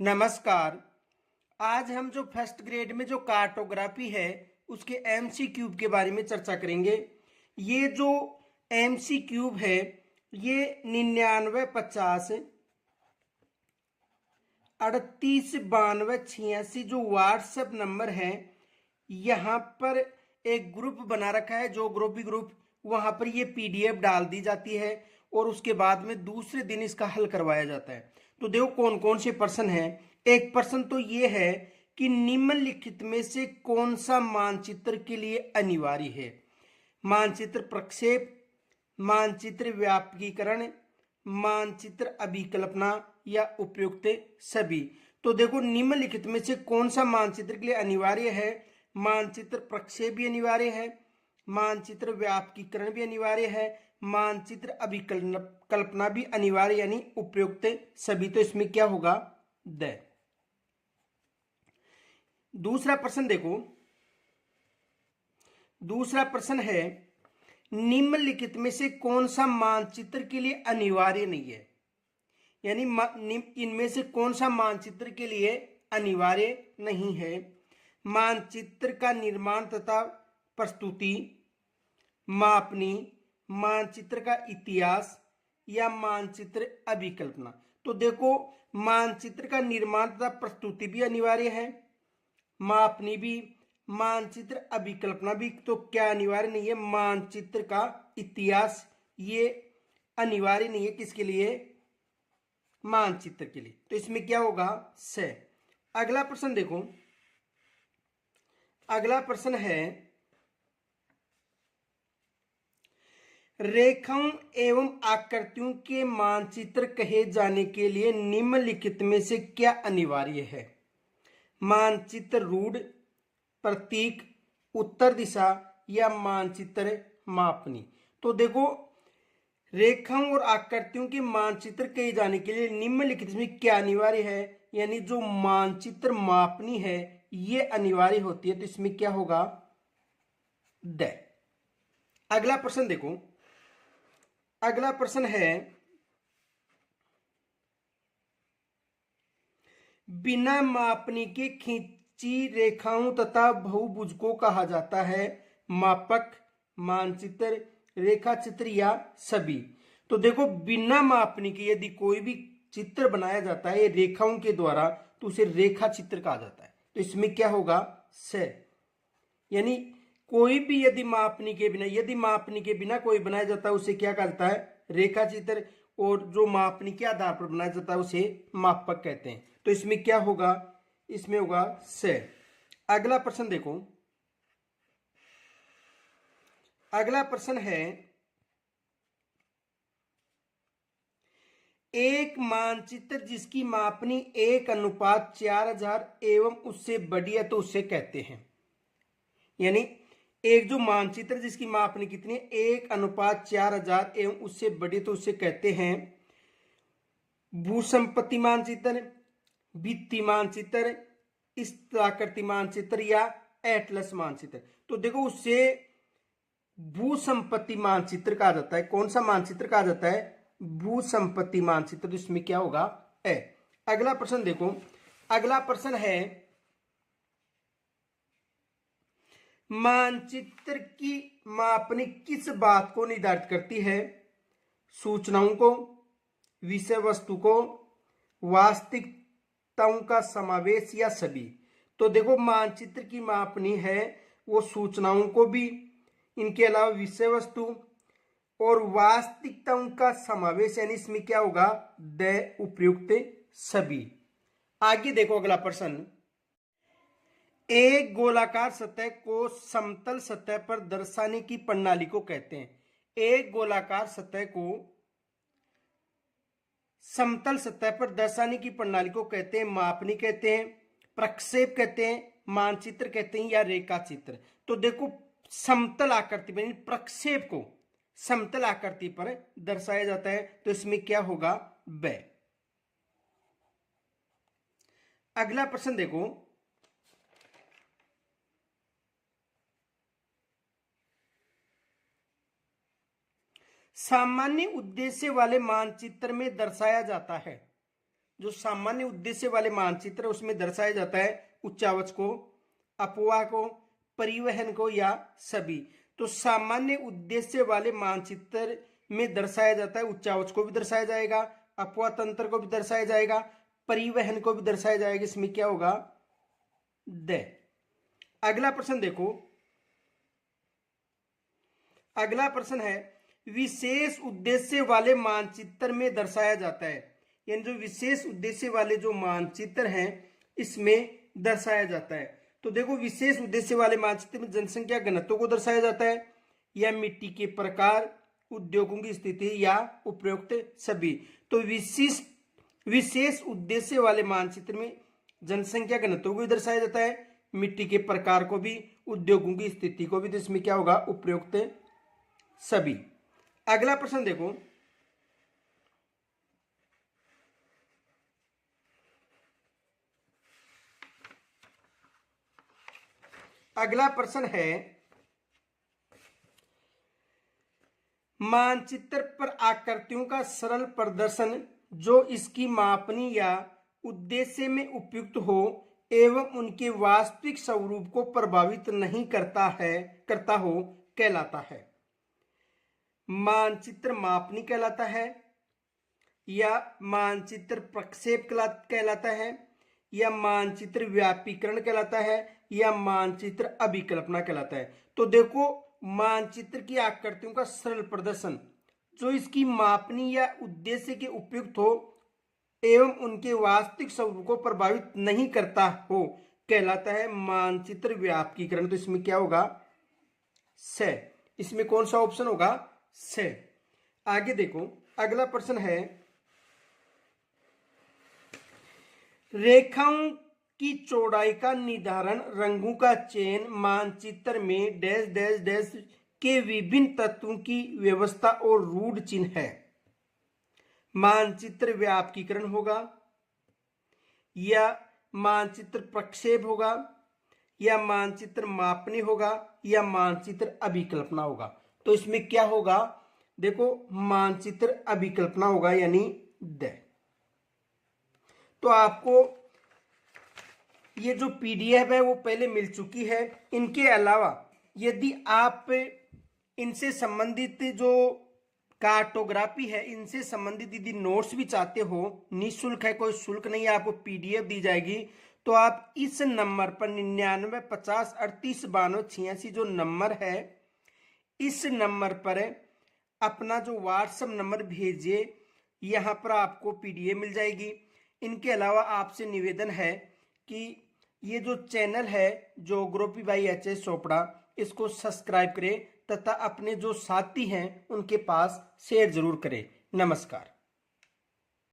नमस्कार। आज हम जो फर्स्ट ग्रेड में जो कार्टोग्राफी है उसके एमसी क्यूब के बारे में चर्चा करेंगे। ये जो एमसी क्यूब है ये 9950 389286 जो व्हाट्सएप नंबर है, यहाँ पर एक ग्रुप बना रखा है। जो ग्रुप भी ग्रुप वहां पर ये पीडीएफ डाल दी जाती है और उसके बाद में दूसरे दिन इसका हल करवाया जाता है। तो देखो कौन कौन से प्रश्न हैं। एक प्रश्न तो ये है कि निम्नलिखित में से कौन सा मानचित्र के लिए अनिवार्य है। मानचित्र प्रक्षेप, मानचित्र व्यापकीकरण, मानचित्र अभिकल्पना या उपयुक्त सभी। तो देखो निम्नलिखित में से कौन सा मानचित्र के लिए अनिवार्य है। मानचित्र प्रक्षेप भी अनिवार्य है, मानचित्र व्यापकीकरण भी अनिवार्य है, मानचित्र अभिकल्पना भी अनिवार्य यानी उपयुक्त सभी। तो इसमें क्या होगा द। दूसरा प्रश्न देखो, दूसरा प्रश्न है निम्नलिखित में से कौन सा मानचित्र के लिए अनिवार्य नहीं है। यानी इनमें से कौन सा मानचित्र के लिए अनिवार्य नहीं है। मानचित्र का निर्माण तथा प्रस्तुति, मापनी, मानचित्र का इतिहास या मानचित्र अभिकल्पना। तो देखो मानचित्र का निर्माण तथा प्रस्तुति भी अनिवार्य है, मापनी भी, मानचित्र अभिकल्पना भी। तो क्या अनिवार्य नहीं है, मानचित्र का इतिहास ये अनिवार्य नहीं है किसके लिए, मानचित्र के लिए। तो इसमें क्या होगा से। अगला प्रश्न देखो, अगला प्रश्न है रेखाओं एवं आकृतियों के मानचित्र कहे जाने के लिए निम्नलिखित में से क्या अनिवार्य है। मानचित्र रूढ़, प्रतीक, उत्तर दिशा या मानचित्र मापनी। तो देखो रेखाओं और आकृतियों के मानचित्र कहे जाने के लिए निम्नलिखित में क्या अनिवार्य है, यानी जो मानचित्र मापनी है ये अनिवार्य होती है। तो इसमें क्या होगा द। अगला प्रश्न देखो, अगला प्रश्न है बिना मापनी के खींची रेखाओं तथा बहुभुज को कहा जाता है मापक, मानचित्र, रेखा चित्र या सभी। तो देखो बिना मापनी के यदि कोई भी चित्र बनाया जाता है रेखाओं के द्वारा तो उसे रेखा चित्र कहा जाता है। तो इसमें क्या होगा से। यानी कोई भी यदि मापनी के बिना, यदि मापनी के बिना कोई बनाया जाता है उसे क्या कहता है रेखा चित्र, और जो मापनी के आधार पर बनाया जाता है उसे मापक कहते हैं। तो इसमें क्या होगा, इसमें होगा से। अगला प्रश्न देखो, अगला प्रश्न है एक मानचित्र जिसकी मापनी 1:4000 एवं उससे बड़ी है तो उसे कहते हैं। यानी एक जो मानचित्र जिसकी मापनी कितनी है 1:4000 एवं उससे बड़ी तो उसे कहते हैं भूसंपत्ति मानचित्र, भित्ति मानचित्र, स्थलाकृति मानचित्र या एटलस मानचित्र। तो देखो उससे भूसंपत्ति मानचित्र कहा जाता है। कौन सा मानचित्र कहा जाता है, भूसंपत्ति मानचित्र। तो इसमें क्या होगा ए। अगला प्रश्न देखो, अगला प्रश्न है मानचित्र की मापनी किस बात को निर्धारित करती है। सूचनाओं को, विषय वस्तु को, वास्तविकताओं का समावेश या सभी। तो देखो मानचित्र की मापनी है वो सूचनाओं को भी, इनके अलावा विषय वस्तु और वास्तविकताओं का समावेश, यानी इसमें क्या होगा द उपयुक्त सभी। आगे देखो अगला प्रश्न, एक गोलाकार सतह को समतल सतह पर दर्शाने की प्रणाली को कहते हैं। एक गोलाकार सतह को समतल सतह पर दर्शाने की प्रणाली को कहते हैं मापनी कहते हैं, प्रक्षेप कहते हैं, मानचित्र कहते हैं या रेखा चित्र। तो देखो समतल आकृति पर प्रक्षेप को समतल आकृति पर दर्शाया जाता है। तो इसमें क्या होगा ब। अगला प्रश्न देखो, सामान्य उद्देश्य वाले मानचित्र में दर्शाया जाता है। जो सामान्य उद्देश्य वाले मानचित्र उसमें दर्शाया जाता है उच्चावच को, अपवाह को, परिवहन को या सभी। तो सामान्य उद्देश्य वाले मानचित्र में दर्शाया जाता है उच्चावच को भी दर्शाया जाएगा, अपवाह तंत्र को भी दर्शाया जाएगा, परिवहन को भी दर्शाया जाएगा। इसमें क्या होगा? द। अगला प्रश्न देखो, अगला प्रश्न है विशेष उद्देश्य वाले मानचित्र में दर्शाया जाता है, यानी जो विशेष उद्देश्य वाले जो मानचित्र हैं इसमें दर्शाया जाता है। तो देखो, विशेष उद्देश्य वाले मानचित्र में जनसंख्या घनत्व को दर्शाया जाता है, या मिट्टी के प्रकार, उद्योगों की स्थिति, या उपयुक्त सभी। तो विशेष उद्देश्य वाले मानचित्र में जनसंख्या घनत्व को भी दर्शाया जाता है, मिट्टी के प्रकार को भी, उद्योगों की स्थिति को भी। तो इसमें क्या होगा? उपयुक्त सभी। अगला प्रश्न देखो, अगला प्रश्न है मानचित्र पर आकृतियों का सरल प्रदर्शन जो इसकी मापनी या उद्देश्य में उपयुक्त हो एवं उनके वास्तविक स्वरूप को प्रभावित नहीं करता हो कहलाता है। मानचित्र मापनी कहलाता है, या मानचित्र प्रक्षेप कहलाता है, या मानचित्र व्यापीकरण कहलाता है, या मानचित्र अभिकल्पना कहलाता है। तो देखो, मानचित्र की आकृतियों का सरल प्रदर्शन जो इसकी मापनी या उद्देश्य के उपयुक्त हो एवं उनके वास्तविक स्वरूप को प्रभावित नहीं करता हो कहलाता है मानचित्र व्यापकीकरण। तो इसमें क्या होगा? से। इसमें कौन सा ऑप्शन होगा? से। आगे देखो, अगला प्रश्न है रेखाओं की चौड़ाई का निर्धारण, रंगों का चयन मानचित्र में डैश डैश डैश के विभिन्न तत्वों की व्यवस्था और रूढ़ चिन्ह है। मानचित्र व्यापकीकरण होगा, या मानचित्र प्रक्षेप होगा, या मानचित्र मापनी होगा, या मानचित्र अभिकल्पना होगा। तो इसमें क्या होगा? देखो, मानचित्र अभिकल्पना होगा, यानी द। तो आपको ये जो पीडीएफ है वो पहले मिल चुकी है। इनके अलावा यदि आप इनसे संबंधित जो कार्टोग्राफी है इनसे संबंधित यदि नोट्स भी चाहते हो, निःशुल्क है, कोई शुल्क नहीं है, आपको पीडीएफ दी जाएगी। तो आप इस नंबर पर 99 50 38 92 86 जो नंबर है, इस नंबर पर अपना जो व्हाट्सएप नंबर भेजिए, यहाँ पर आपको पीडीएफ मिल जाएगी। इनके अलावा आपसे निवेदन है कि ये जो चैनल है ज्योग्राफी बाय एच.एस. चोपड़ा, इसको सब्सक्राइब करें तथा अपने जो साथी हैं उनके पास शेयर जरूर करें। नमस्कार।